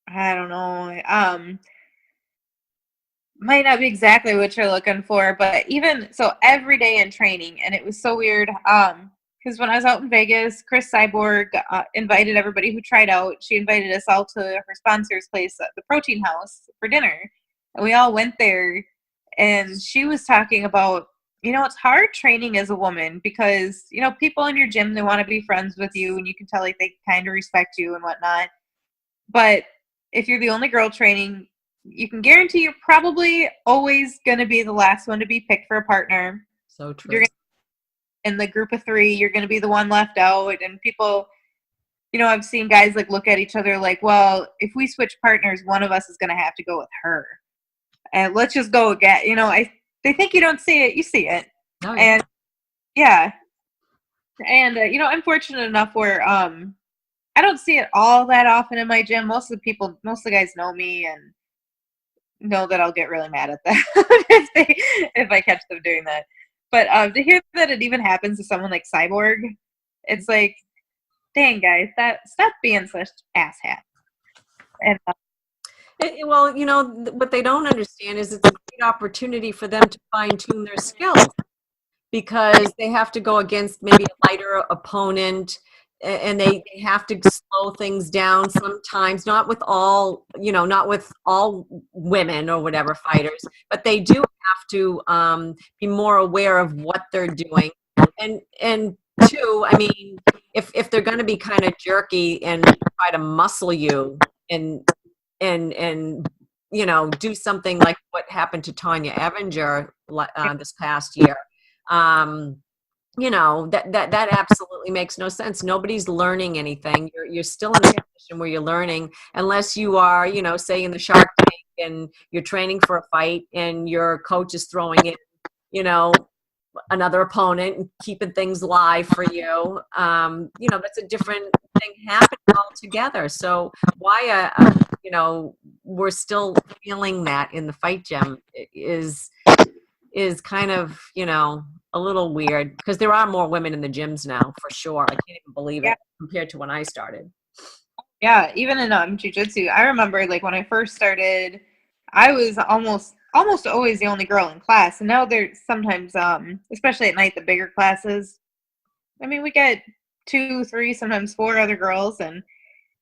I don't know. Might not be exactly what you're looking for, but even so, every day in training, and it was so weird. Because when I was out in Vegas, Cris Cyborg invited everybody who tried out. She invited us all to her sponsor's place, the Protein House, for dinner, and we all went there. And she was talking about, you know, it's hard training as a woman because, you know, people in your gym, they want to be friends with you, and you can tell like they kind of respect you and whatnot. But if you're the only girl training, you can guarantee you're probably always going to be the last one to be picked for a partner. So true. In the group of three, you're going to be the one left out. And people, you know, I've seen guys like look at each other like, well, if we switch partners, one of us is going to have to go with her. And let's just go again. You know, they think you don't see it, you see it. Oh, yeah. And you know, I'm fortunate enough where I don't see it all that often in my gym. Most of the guys know me and know that I'll get really mad at them if I catch them doing that. But to hear that it even happens to someone like Cyborg, it's like, dang guys, stop being such asshat. And well, you know, what they don't understand is it's a great opportunity for them to fine-tune their skills, because they have to go against maybe a lighter opponent, and they have to slow things down sometimes, not with all women or whatever fighters, but they do have to be more aware of what they're doing. And two, I mean, if they're going to be kind of jerky and try to muscle you and you know, do something like what happened to Tanya Evinger this past year, you know, that absolutely makes no sense. Nobody's learning anything. You're still in a position where you're learning, unless you are, you know, say in the Shark Tank and you're training for a fight and your coach is throwing in, you know, another opponent and keeping things live for you. You know, that's a different thing happening altogether. So why, you know, we're still feeling that in the fight gym is kind of, you know, a little weird, because there are more women in the gyms now, for sure. I can't even believe it compared to when I started. Yeah, even in jiu-jitsu, I remember like when I first started, I was almost always the only girl in class, and now there's sometimes, especially at night, the bigger classes. I mean, we get 2, 3, sometimes 4 other girls, and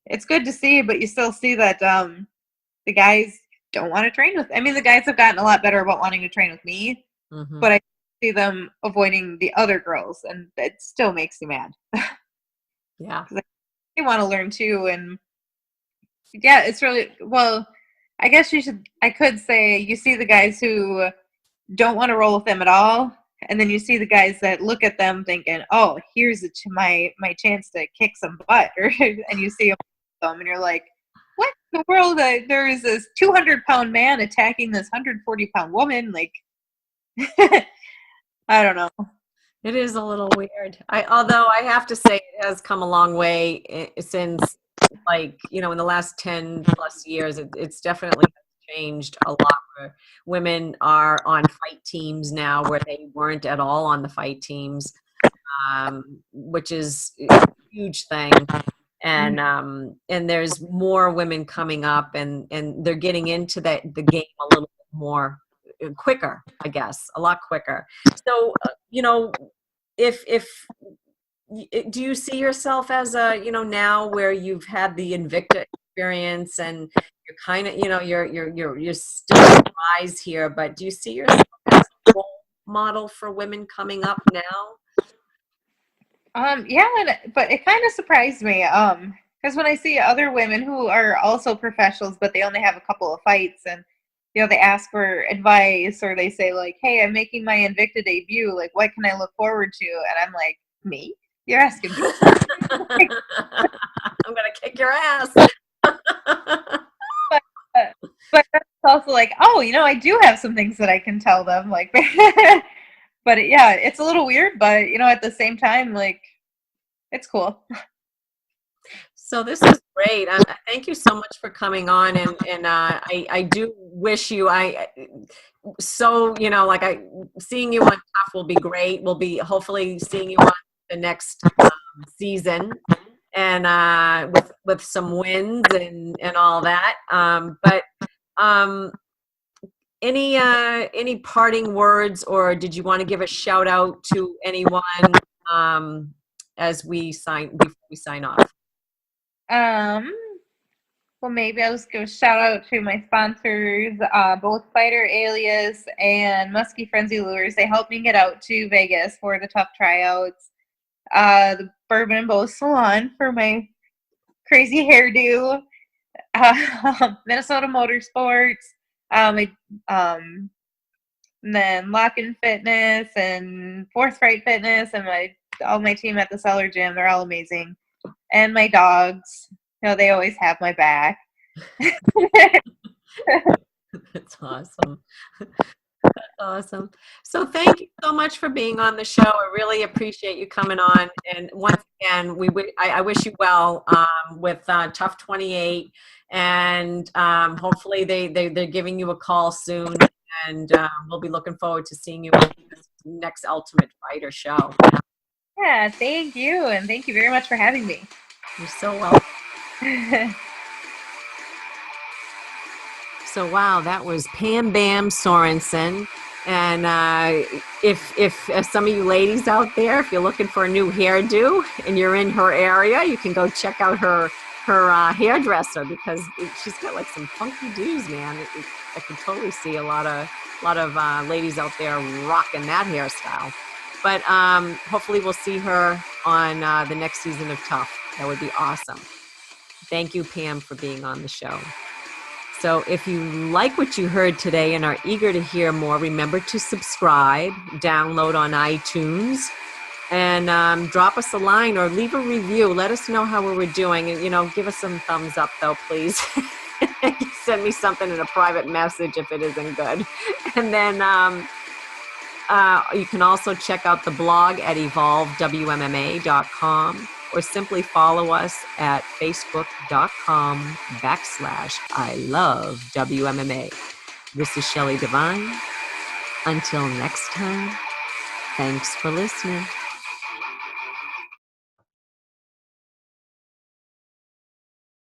it's good to see. But you still see that the guys don't want to train with. I mean, the guys have gotten a lot better about wanting to train with me, but I see them avoiding the other girls, and it still makes me mad. Yeah. They want to learn too, and yeah, it's really well. I guess I could say you see the guys who don't want to roll with them at all, and then you see the guys that look at them thinking, "Oh, here's my chance to kick some butt," and you see them, and you're like, "What in the world? There is this 200-pound man attacking this 140-pound woman." Like, I don't know. It is a little weird. Although I have to say it has come a long way since, like, in the last 10 plus years, it's definitely changed a lot, where women are on fight teams now where they weren't at all on the fight teams, which is a huge thing. And there's more women coming up, and they're getting into the game a little bit more quicker, I guess, a lot quicker. So, if do you see yourself as now where you've had the Invicta experience and you're kind of, you're still on the rise here, but do you see yourself as a role model for women coming up now? Yeah, but it kind of surprised me, because when I see other women who are also professionals, but they only have a couple of fights, and they ask for advice, or they say like, "Hey, I'm making my Invicta debut. Like, what can I look forward to?" And I'm like, "Me? You're asking me?" I'm gonna kick your ass. But that's also like, oh, I do have some things that I can tell them, like, but yeah, it's a little weird, but at the same time, like, it's cool. So this is great. Thank you so much for coming on, and I do wish you seeing you on TUF will be great. We'll be hopefully seeing you on the next season, and with some wins and all that. But any parting words, or did you want to give a shout out to anyone as before we sign off? Well, maybe I'll just give a shout out to my sponsors, both Fighter Alias and Muskie Frenzy Lures. They helped me get out to Vegas for the TUF tryouts. The Bourbon and Bow Salon for my crazy hairdo. Minnesota Motorsports. And then Lock-In Fitness and Forthright Fitness, and all my team at the Cellar Gym. They're all amazing. And my dogs, they always have my back. That's awesome. That's awesome. So thank you so much for being on the show. I really appreciate you coming on. And once again, I wish you well with TUF 28, and hopefully they're giving you a call soon. And we'll be looking forward to seeing you on this next Ultimate Fighter show. Yeah, thank you. And thank you very much for having me. You're so welcome. So, wow, that was Pam Bam Sorenson. And if some of you ladies out there, if you're looking for a new hairdo and you're in her area, you can go check out her hairdresser, because she's got like some funky do's, man. I can totally see a lot of ladies out there rocking that hairstyle. But hopefully we'll see her on the next season of TUF. That would be awesome. Thank you, Pam, for being on the show. So if you like what you heard today and are eager to hear more, remember to subscribe, download on iTunes, and drop us a line or leave a review. Let us know how we were doing, and give us some thumbs up, though, please. Send me something in a private message if it isn't good. And then you can also check out the blog at evolvewmma.com, or simply follow us at facebook.com/I-love-WMMA. This is Shelley Devine. Until next time, thanks for listening.